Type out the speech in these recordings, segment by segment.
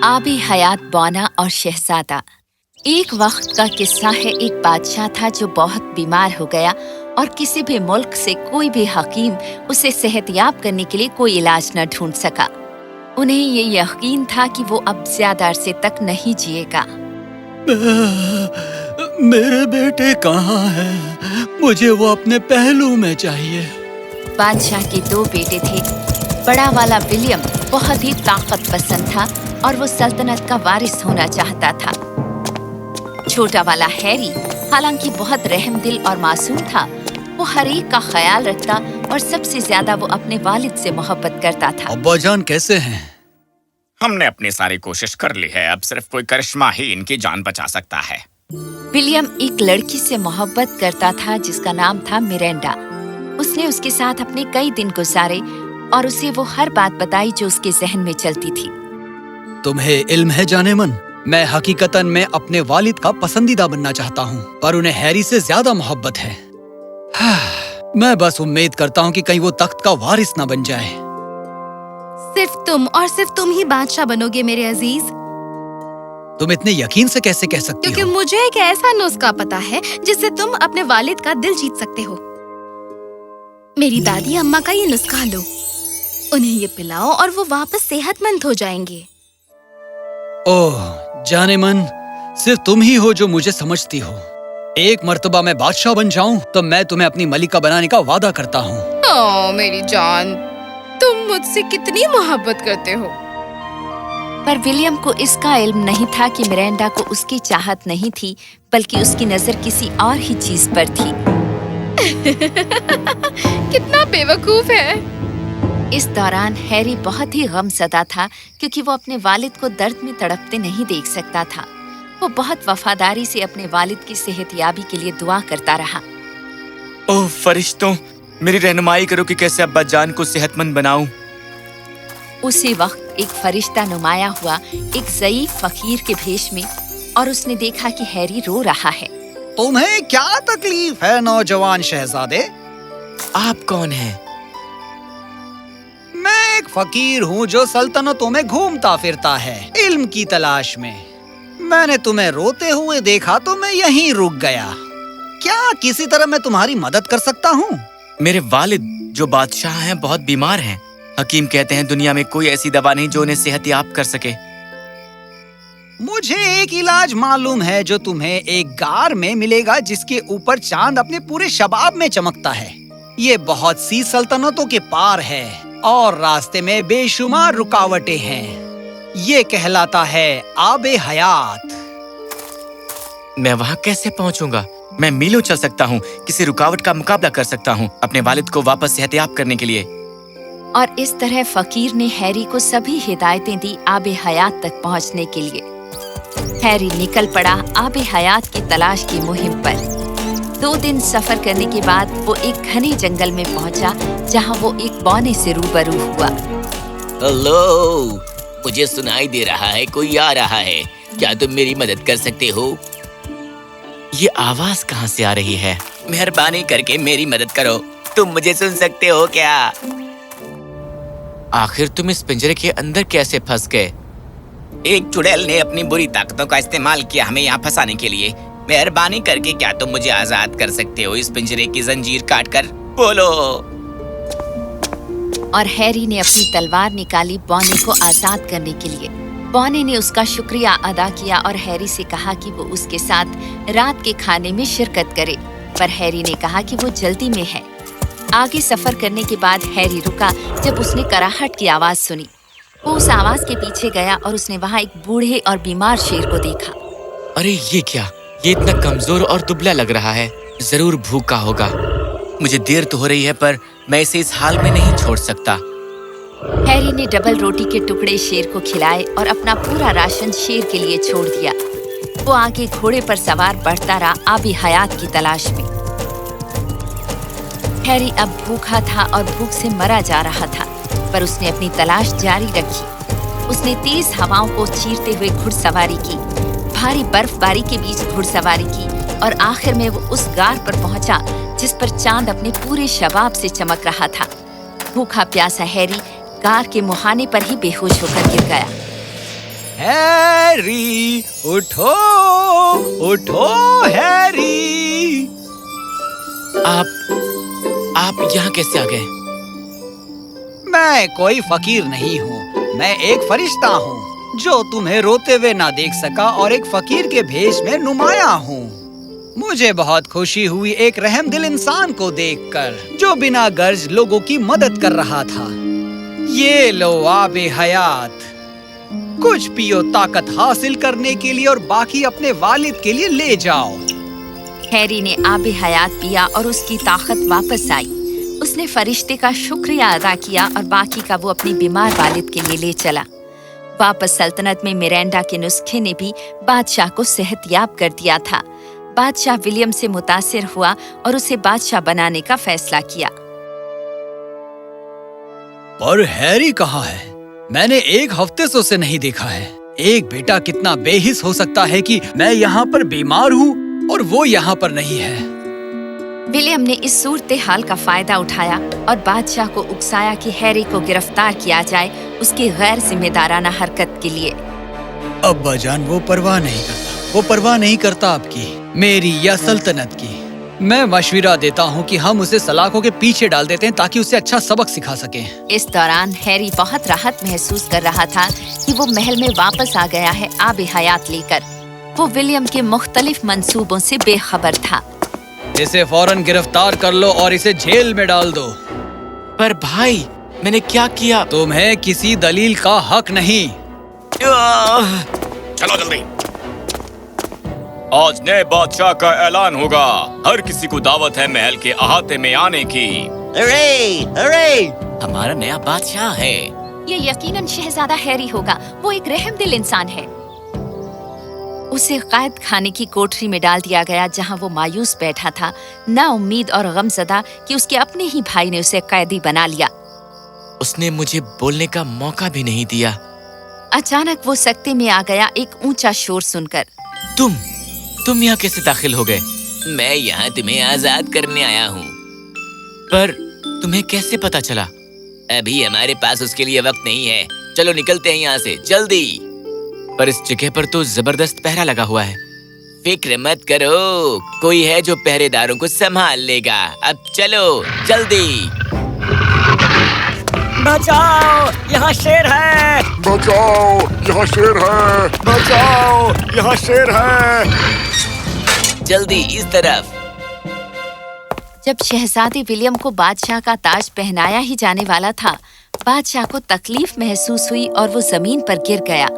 आबे हयात बौना और शहजादा। एक वक्त का किस्सा है। एक बादशाह था जो बहुत बीमार हो गया और किसी भी मुल्क से कोई भी हकीम उसे सेहतयाब करने के लिए कोई इलाज न ढूंढ सका। उन्हें ये यकीन था कि वो अब ज्यादा अरसे तक नहीं जिएगा। मेरे बेटे कहाँ हैं? मुझे वो अपने पहलू में चाहिए। बादशाह के दो बेटे थे। बड़ा वाला विलियम बहुत ही ताकत पसंद था और वो सल्तनत का वारिस होना चाहता था। छोटा वाला हैरी हालांकि बहुत रहमदिल और मासूम था। वो हर एक का ख्याल रखता और सबसे ज्यादा वो अपने वालिद से मोहब्बत करता था। अब्बा जान कैसे हैं? हमने अपनी सारी कोशिश कर ली है। अब सिर्फ कोई करिश्मा ही इनकी जान बचा सकता है। विलियम एक लड़की से मोहब्बत करता था जिसका नाम था मिरेंडा। उसने उसके साथ अपने कई दिन गुजारे और उसे वो हर बात बताई जो उसके जहन में चलती थी। तुम्हें इल्म है जानेमन, मैं हकीकतन में अपने वालिद का पसंदीदा बनना चाहता हूँ, पर उन्हें हैरी से ज्यादा मोहब्बत है। मैं बस उम्मीद करता हूँ कि कहीं वो तख्त का वारिस न बन जाए। सिर्फ तुम ही बादशाह बनोगे मेरे अजीज। तुम इतने यकीन से कैसे कह सकती हो? क्योंकि मुझे एक ऐसा नुस्खा पता है जिससे तुम अपने वालिद का दिल जीत सकते हो। मेरी दादी अम्मा का ये नुस्खा लो, उन्हें ये पिलाओ और वो वापस सेहतमंद हो जाएंगे। ओह जानेमन, सिर्फ तुम ही हो जो मुझे समझती हो। एक मर्तबा मैं बादशाह बन जाऊं तो मैं तुम्हें अपनी मलिका बनाने का वादा करता हूँ। ओह मेरी जान, तुम मुझसे कितनी मोहब्बत करते हो। पर विलियम को इसका इल्म नहीं था कि मिरेंडा को उसकी चाहत नहीं थी, बल्कि उसकी नजर किसी और ही चीज पर थी। कितना बेवकूफ है। इस दौरान हैरी बहुत ही गमज़दा था क्योंकि वो अपने वालिद को दर्द में तड़पते नहीं देख सकता था। वो बहुत वफादारी से अपने वालिद की सेहतयाबी के लिए दुआ करता रहा। ओह फरिश्तों, मेरी रहनुमाई करो कि कैसे अब्बा जान को सेहतमंद बनाऊं। उसी वक्त एक फरिश्ता नुमाया हुआ एक ज़ईफ फकीर के भेष में, और उसने देखा कि हैरी रो रहा है। तुम्हें क्या तकलीफ है नौजवान शहजादे? आप कौन हैं? मैं एक फकीर हूँ जो सल्तनतों में घूमता फिरता है इल्म की तलाश में। मैंने तुम्हें रोते हुए देखा तो मैं यहीं रुक गया। क्या किसी तरह मैं तुम्हारी मदद कर सकता हूँ? मेरे वालिद जो बादशाह हैं बहुत बीमार हैं। हकीम कहते हैं दुनिया में कोई ऐसी दवा नहीं जो उन्हें सेहतयाब कर सके। मुझे एक इलाज मालूम है जो तुम्हें एक गार में मिलेगा जिसके ऊपर चांद अपने पूरे शबाब में चमकता है। ये बहुत सी सल्तनतों के पार है और रास्ते में बेशुमार रुकावटें हैं। ये कहलाता है आबे हयात। मैं वहाँ कैसे पहुँचूंगा? मैं मीलों चल सकता हूँ, किसी रुकावट का मुकाबला कर सकता हूँ अपने वालिद को वापस सेहतयाब करने के लिए। और इस तरह फकीर ने हैरी को सभी हिदायतें दी आबे हयात तक पहुंचने के लिए। हैरी निकल पड़ा आबे हयात की तलाश की मुहिम पर। 2 दिन सफर करने के बाद वो एक घने जंगल में पहुंचा जहां वो एक बौने से रूबरू हुआ। हेलो, मुझे सुनाई दे रहा है कोई आ रहा है। क्या तुम मेरी मदद कर सकते हो? ये आवाज कहाँ से आ रही है? मेहरबानी करके मेरी मदद करो। तुम मुझे सुन सकते हो क्या? आखिर तुम इस पिंजरे के अंदर कैसे फंस गए? एक चुड़ैल ने अपनी बुरी ताकतों का इस्तेमाल किया हमें यहाँ फंसाने के लिए। मेहरबानी करके क्या तुम मुझे आजाद कर सकते हो इस पिंजरे की जंजीर काट कर? बोलो। और हैरी ने अपनी तलवार निकाली बौने को आजाद करने के लिए। बौने ने उसका शुक्रिया अदा किया और हैरी से कहा कि वो उसके साथ रात के खाने में शिरकत करे, पर हैरी ने कहा कि वो जल्दी में है। आगे सफर करने के बाद हैरी रुका जब उसने कराहट की आवाज सुनी। वो उस आवाज के पीछे गया और उसने वहाँ एक बूढ़े और बीमार शेर को देखा। अरे ये क्या? ये इतना कमजोर और दुबला लग रहा है। जरूर भूखा होगा। मुझे देर तो हो रही है पर मैं इसे इस हाल में नहीं छोड़ सकता। हैरी ने डबल रोटी के टुकड़े शेर को खिलाए और अपना पूरा राशन शेर के लिए छोड़ दिया। वो आगे घोड़े पर सवार बढ़ता रहा आबे हयात की तलाश में। हैरी अब भूखा था और भूख से मरा जा रहा था, पर उसने अपनी तलाश जारी रखी। उसने तेज हवाओं को चीरते हुए घुड़सवारी की, भारी बर्फबारी के बीच घुड़सवारी की और आखिर में वो उस गार पर पहुंचा जिस पर चांद अपने पूरे शबाब से चमक रहा था। भूखा प्यासा हैरी गार के मुहाने पर ही बेहोश होकर गिर गया। हैरी, उठो, उठो हैरी। आप यहाँ कैसे आ गए? मैं कोई फकीर नहीं हूँ, मैं एक फरिश्ता हूँ जो तुम्हें रोते हुए ना देख सका और एक फकीर के भेष में नुमाया हूँ। मुझे बहुत खुशी हुई एक रहमदिल इंसान को देखकर जो बिना गर्ज लोगों की मदद कर रहा था। ये लो आबे हयात, कुछ पियो ताकत हासिल करने के लिए और बाकी अपने वालिद के लिए ले जाओ। हैरी ने आबे हयात पिया और उसकी ताकत वापस आई। उसने फरिश्ते का शुक्रिया अदा किया और बाकी का वो अपनी बीमार वालिद के लिए ले चला। वापस सल्तनत में मिरांडा के नुस्खे ने भी बादशाह को सेहतयाब कर दिया था। बादशाह विलियम से मुतासिर हुआ और उसे बादशाह बनाने का फैसला किया। पर हैरी कहाँ है? मैंने एक हफ्ते से उसे नहीं देखा है। एक बेटा कितना बेहिस हो सकता है कि मैं यहाँ पर बीमार हूँ और वो यहाँ पर नहीं है। विलियम ने इस सूरत हाल का फायदा उठाया और बादशाह को उकसाया कि हैरी को गिरफ्तार किया जाए उसकी गैर जिम्मेदाराना हरकत के लिए। अब्बा जान वो परवाह नहीं करता आपकी, मेरी या सल्तनत की। मैं मशविरा देता हूँ कि हम उसे सलाखों के पीछे डाल देते हैं ताकि उसे अच्छा सबक सिखा सकें। इस दौरान हैरी बहुत राहत महसूस कर रहा था कि वो महल में वापस आ गया है आबे हयात लेकर। वो विलियम के मुख्तलिफ मंसूबों से बेखबर था। इसे फौरन गिरफ्तार कर लो और इसे जेल में डाल दो। पर भाई, मैंने क्या किया? तुम्हें किसी दलील का हक नहीं। चलो जल्दी। आज नए बादशाह का ऐलान होगा। हर किसी को दावत है महल के अहाते में आने की। हमारा नया बादशाह है। ये यकीनन शहजादा हैरी होगा। वो एक रहमदिल इंसान है। उसे कैद खाने की कोठरी में डाल दिया गया जहां वो मायूस बैठा था, ना उम्मीद और गमज़दा कि उसके अपने ही भाई ने उसे कैदी बना लिया। उसने मुझे बोलने का मौका भी नहीं दिया। अचानक वो सकते में आ गया एक ऊंचा शोर सुनकर। तुम यहाँ कैसे दाखिल हो गए? मैं यहाँ तुम्हें आजाद करने आया हूँ। पर तुम्हें कैसे पता चला? अभी हमारे पास उसके लिए वक्त नहीं है। चलो निकलते हैं यहाँ से जल्दी। पर इस जगह पर तो जबरदस्त पहरा लगा हुआ है। फिक्र मत करो, कोई है जो पहरेदारों को संभाल लेगा। अब चलो जल्दी। बचाओ, यहाँ शेर है! बचाओ, यहाँ शेर है! बचाओ, यहाँ शेर है! जल्दी इस तरफ। जब शहजादे विलियम को बादशाह का ताज पहनाया ही जाने वाला था, बादशाह को तकलीफ महसूस हुई और वो जमीन पर गिर गया।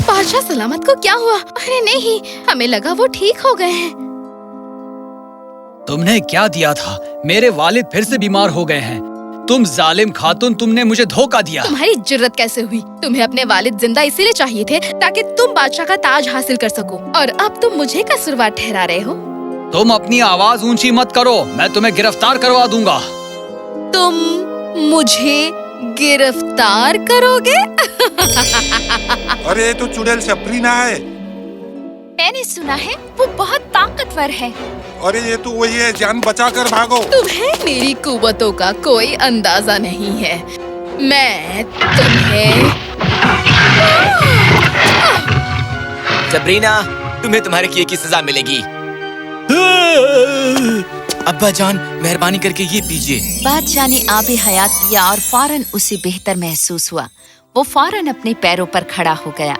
बादशाह सलामत को क्या हुआ? अरे नहीं, हमें लगा वो ठीक हो गए हैं। तुमने क्या दिया था? मेरे वालिद फिर से बीमार हो गए हैं। तुम जालिम खातून, तुमने मुझे धोखा दिया। तुम्हारी जुर्रत कैसे हुई? तुम्हें अपने वालिद जिंदा इसीलिए चाहिए थे ताकि तुम बादशाह का ताज हासिल कर सको, और अब तुम मुझे कसूरवार ठहरा रहे हो। तुम अपनी आवाज ऊंची मत करो, मैं तुम्हें गिरफ्तार करवा दूंगा। तुम मुझे गिरफ्तार करोगे? अरे तो चुड़ैल सब्रीना है। मैंने सुना है वो बहुत ताकतवर है। अरे ये तो वही है, जान बचा कर भागो। तुम्हें मेरी कुव्वतों का कोई अंदाजा नहीं है। मैं तुम्हें सबरीना, तुम्हें तुम्हारे किए की सजा मिलेगी। अब्बा जान, मेहरबानी करके ये पीजिए। बादशाह ने आबे हयात पिया और फौरन उसे बेहतर महसूस हुआ। वो फौरन अपने पैरों पर खड़ा हो गया।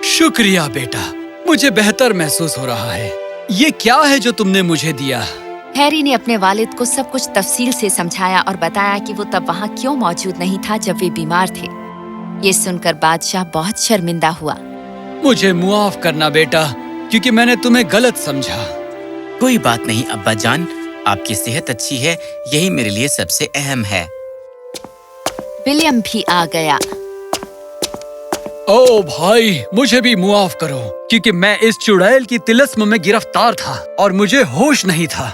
शुक्रिया बेटा, मुझे बेहतर महसूस हो रहा है। ये क्या है जो तुमने मुझे दिया? हैरी ने अपने वालिद को सब कुछ तफसील से समझाया और बताया कि वो तब वहाँ क्यों मौजूद नहीं था जब वे बीमार थे। ये सुनकर बादशाह बहुत शर्मिंदा हुआ। मुझे मुआफ करना बेटा, क्योंकि मैंने तुम्हें गलत समझा। कोई बात नहीं अब्बा जान, आपकी सेहत अच्छी है, यही मेरे लिए सबसे अहम है। विलियम भी आ गया। ओ भाई, मुझे भी मुआफ करो, क्योंकि मैं इस चुड़ैल की तिलिस्म में गिरफ्तार था और मुझे होश नहीं था।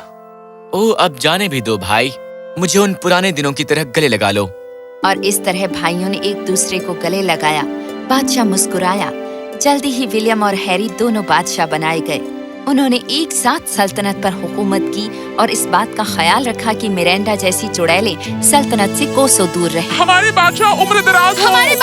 ओ, अब जाने भी दो भाई, मुझे उन पुराने दिनों की तरह गले लगा लो। और इस तरह भाइयों ने एक दूसरे को गले लगाया। बादशाह मुस्कुराया। जल्दी ही विलियम और हैरी दोनों बादशाह बनाए गए। उन्होंने एक साथ सल्तनत पर हुकूमत की और इस बात का ख्याल रखा कि मिरांडा जैसी चुड़ैलें सल्तनत से कोसों दूर रहे। हमारे बादशाह उम्र दराज हो। हमारे